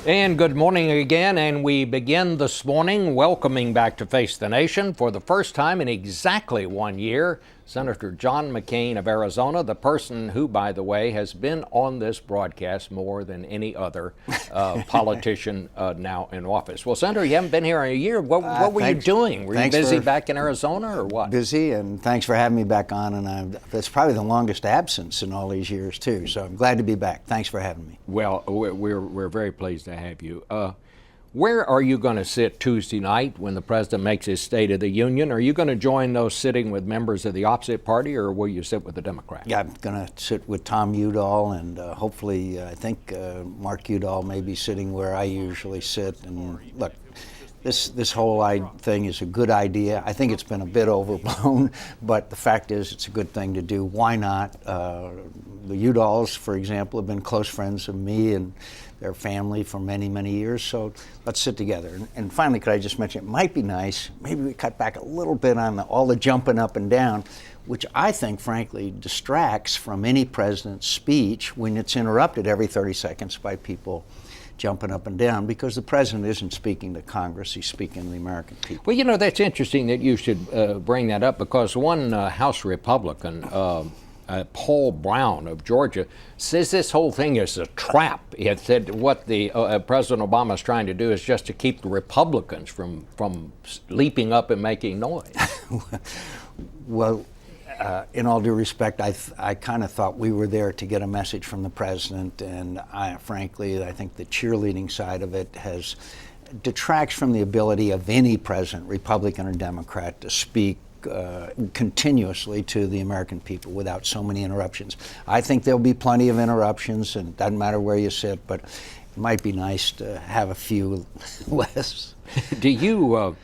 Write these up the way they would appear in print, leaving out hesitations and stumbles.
And good morning again, and we begin this morning welcoming back to Face the Nation for the first time in exactly 1 year, Senator John McCain of Arizona, the person who, by the way, has been on this broadcast more than any other politician now in office. Well, Senator, you haven't been here in a year. What were you doing? Were you busy back in Arizona or what? Busy, and thanks for having me back on. And it's probably the longest absence in all these years, too. So I'm glad to be back. Thanks for having me. Well, we're very pleased to have you. Where are you going to sit Tuesday night when the president makes his State of the Union? Are you going to join those sitting with members of the opposite party, or will you sit with the Democrats? Yeah, I'm going to sit with Tom Udall, and hopefully, I think Mark Udall may be sitting where I usually sit. And look, this whole thing is a good idea. I think it's been a bit overblown, but the fact is it's a good thing to do. Why not? The Udalls, for example, have been close friends of me and their family for many, many years, so let's sit together. And finally, could I just mention, it might be nice, maybe we cut back a little bit on all the jumping up and down, which I think, frankly, distracts from any president's speech when it's interrupted every 30 seconds by people jumping up and down, because the president isn't speaking to Congress, he's speaking to the American people. Well, you know, that's interesting that you should bring that up, because one House Republican, Paul Brown of Georgia, says this whole thing is a trap. He had said what the President Obama is trying to do is just to keep the Republicans from leaping up and making noise. Well, in all due respect, I kind of thought we were there to get a message from the president, and frankly, I think the cheerleading side of it detracts from the ability of any president, Republican or Democrat, to speak continuously to the American people without so many interruptions. I think there'll be plenty of interruptions, and it doesn't matter where you sit, but it might be nice to have a few less. Do you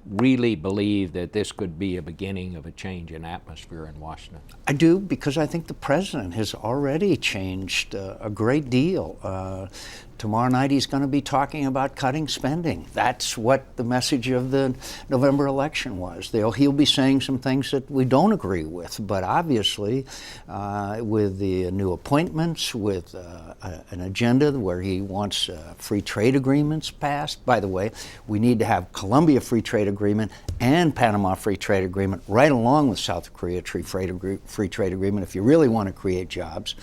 really believe that this could be a beginning of a change in atmosphere in Washington? I do, because I think the president has already changed a great deal. Tomorrow night he's going to be talking about cutting spending. That's what the message of the November election was. He'll be saying some things that we don't agree with, but obviously with the new appointments, with an agenda where he wants free trade agreements passed. By the way, we need to have Colombia Free Trade Agreement and Panama Free Trade Agreement right along with South Korea Free Trade Agreement if you really want to create jobs.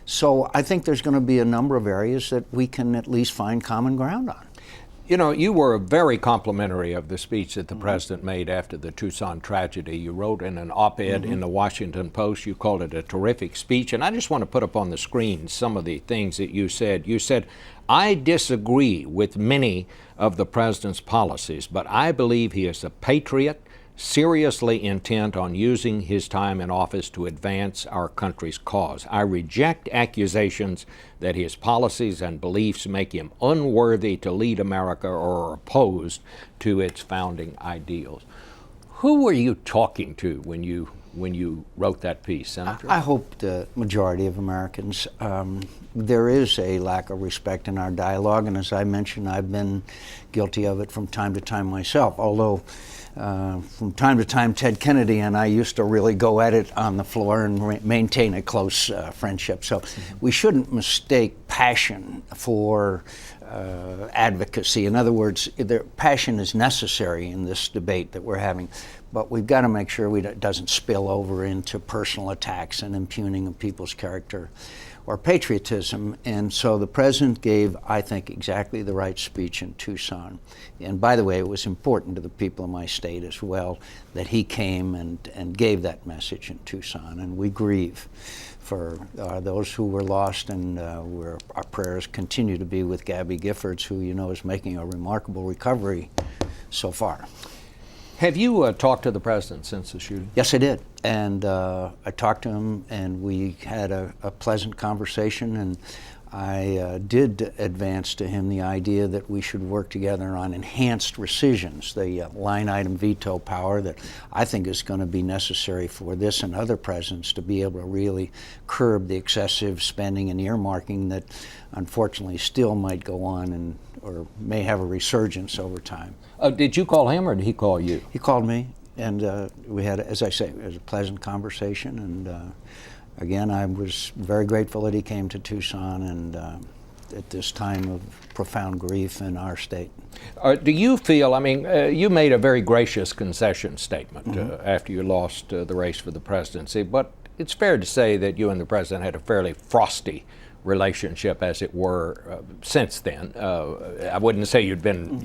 So I think there's going to be a number of areas that we can at least find common ground on. You know, you were very complimentary of the speech that the president made after the Tucson tragedy. You wrote in an op-ed in the Washington Post, you called it a terrific speech, and I just want to put up on the screen some of the things that you said. You said, "I disagree with many of the president's policies, but I believe he is a patriot, seriously intent on using his time in office to advance our country's cause. I reject accusations that his policies and beliefs make him unworthy to lead America or are opposed to its founding ideals." Who were you talking to when you wrote that piece, Senator? I hope the majority of Americans. There is a lack of respect in our dialogue, and as I mentioned, I've been guilty of it from time to time myself, although from time to time, Ted Kennedy and I used to really go at it on the floor and maintain a close friendship. So we shouldn't mistake passion for advocacy. In other words, passion is necessary in this debate that we're having, but we've got to make sure it doesn't spill over into personal attacks and impugning of people's character or patriotism. And so the president gave, I think, exactly the right speech in Tucson. And by the way, it was important to the people of my state as well that he came and gave that message in Tucson. And we grieve for those who were lost, and our prayers continue to be with Gabby Giffords, who you know is making a remarkable recovery so far. Have you talked to the president since the shooting? Yes, I did. And I talked to him, and we had a pleasant conversation, and I did advance to him the idea that we should work together on enhanced rescissions, the line item veto power that I think is going to be necessary for this and other presidents to be able to really curb the excessive spending and earmarking that unfortunately still might go on or may have a resurgence over time. Did you call him or did he call you? He called me, and we had, as I say, it was a pleasant conversation, and again, I was very grateful that he came to Tucson, and at this time of profound grief in our state. Do you feel, I mean, you made a very gracious concession statement after you lost the race for the presidency, but it's fair to say that you and the president had a fairly frosty relationship, as it were, since then. I wouldn't say you'd been,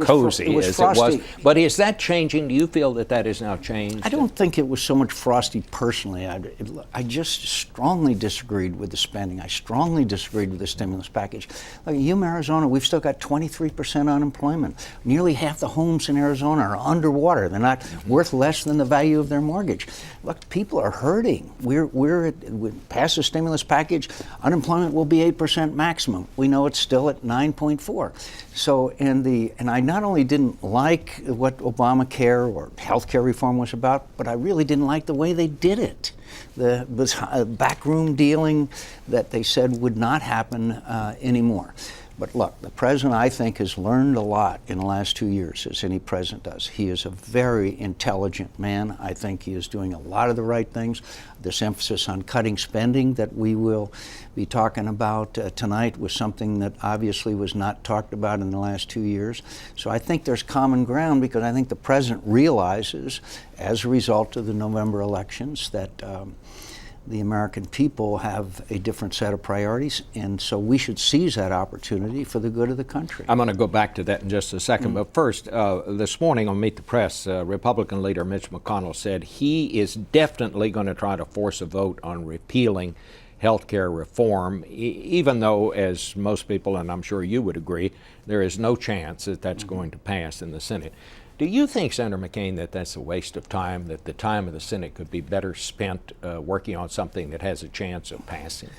cozy as it was. But is that changing? Do you feel that that is now changed? I don't think it was so much frosty personally. I just strongly disagreed with the spending. I strongly disagreed with the stimulus package. Like Yuma, Arizona, we've still got 23% unemployment. Nearly half the homes in Arizona are underwater. They're not worth less than the value of their mortgage. Look, people are hurting. We passed the stimulus package. Unemployment will be 8% maximum. We know it's still at 9.4. So, and I not only didn't like what Obamacare or healthcare reform was about, but I really didn't like the way they did it. The backroom dealing that they said would not happen anymore. But look, the president, I think, has learned a lot in the last 2 years, as any president does. He is a very intelligent man. I think he is doing a lot of the right things. This emphasis on cutting spending that we will be talking about tonight was something that obviously was not talked about in the last 2 years. So I think there's common ground, because I think the president realizes, as a result of the November elections, that the American people have a different set of priorities, and so we should seize that opportunity for the good of the country. I'm going to go back to that in just a second, but first, this morning on Meet the Press, Republican leader Mitch McConnell said he is definitely going to try to force a vote on repealing health care reform, even though, as most people, and I'm sure you would agree, there is no chance that that's going to pass in the Senate. Do you think, Senator McCain, that that's a waste of time, that the time of the Senate could be better spent working on something that has a chance of passing?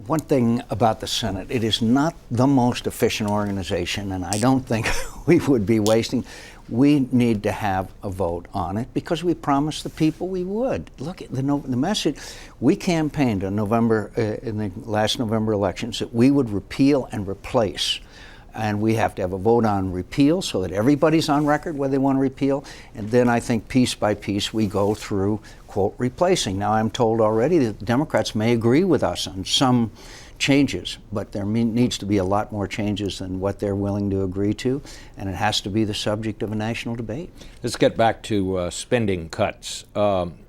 One thing about the Senate, it is not the most efficient organization, and I don't think we would be wasting. We need to have a vote on it because we promised the people we would. Look at the message. We campaigned in November, in the last November elections, that we would repeal and replace. And we have to have a vote on repeal so that everybody's on record whether they want to repeal. And then I think piece by piece we go through, quote, replacing. Now I'm told already that Democrats may agree with us on some changes, but there needs to be a lot more changes than what they're willing to agree to, and it has to be the subject of a national debate. Let's get back to spending cuts.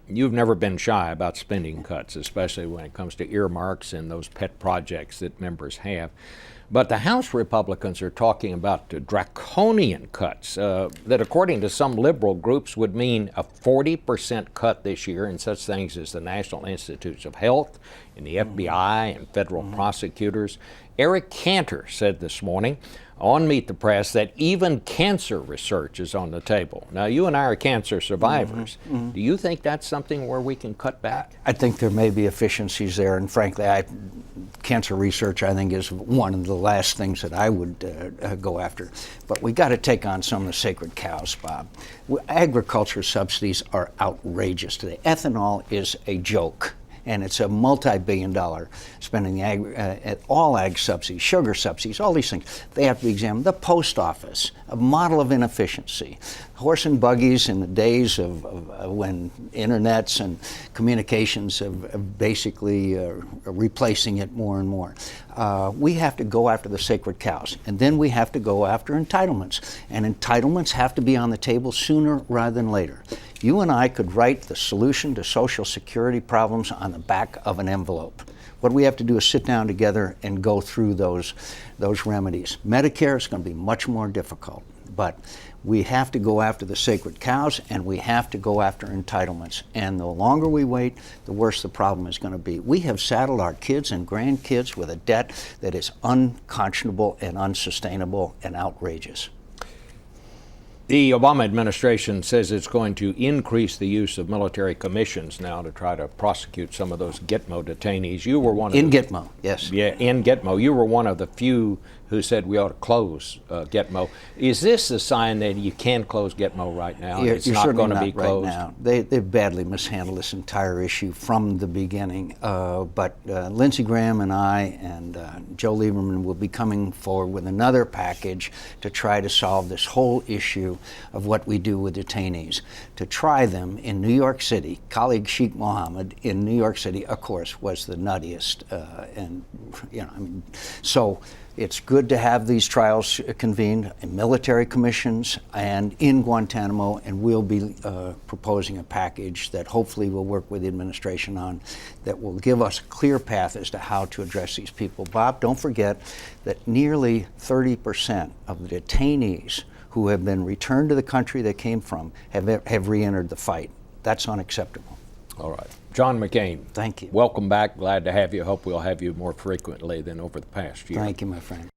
You've never been shy about spending cuts, especially when it comes to earmarks and those pet projects that members have. But the House Republicans are talking about draconian cuts that, according to some liberal groups, would mean a 40% cut this year in such things as the National Institutes of Health, in the FBI, and federal prosecutors. Eric Cantor said this morning on Meet the Press that even cancer research is on the table. Now, you and I are cancer survivors. Do you think that's something where we can cut back? I think there may be efficiencies there, and frankly, cancer research, I think, is one of the last things that I would go after. But we got to take on some of the sacred cows, Bob. Agriculture subsidies are outrageous today. Ethanol is a joke. And it's a multi-billion-dollar spending, all ag subsidies, sugar subsidies, all these things. They have to be examined. The post office, a model of inefficiency. Horse and buggies in the days of when internets and communications have basically replacing it more and more. We have to go after the sacred cows, and then we have to go after entitlements. And entitlements have to be on the table sooner rather than later. You and I could write the solution to Social Security problems on the back of an envelope. What we have to do is sit down together and go through those remedies. Medicare is going to be much more difficult, but we have to go after the sacred cows, and we have to go after entitlements. And the longer we wait, the worse the problem is going to be. We have saddled our kids and grandkids with a debt that is unconscionable and unsustainable and outrageous. The Obama administration says it's going to increase the use of military commissions now to try to prosecute some of those Gitmo detainees. You were one of Gitmo, yes. Yeah, in Gitmo. You were one of the few who said we ought to close Gitmo. Is this a sign that you can close Gitmo right now? It's not going to be closed. Right now. They've badly mishandled this entire issue from the beginning. But Lindsey Graham and I and Joe Lieberman will be coming forward with another package to try to solve this whole issue issue of what we do with detainees. To try them in New York City, colleague Sheikh Mohammed in New York City, of course, was the nuttiest. So it's good to have these trials convened in military commissions and in Guantanamo, and we'll be proposing a package that hopefully we'll work with the administration on that will give us a clear path as to how to address these people. Bob, don't forget that nearly 30% of the detainees who have been returned to the country they came from have re-entered the fight. That's unacceptable. All right. John McCain. Thank you. Welcome back. Glad to have you. Hope we'll have you more frequently than over the past year. Thank you, my friend.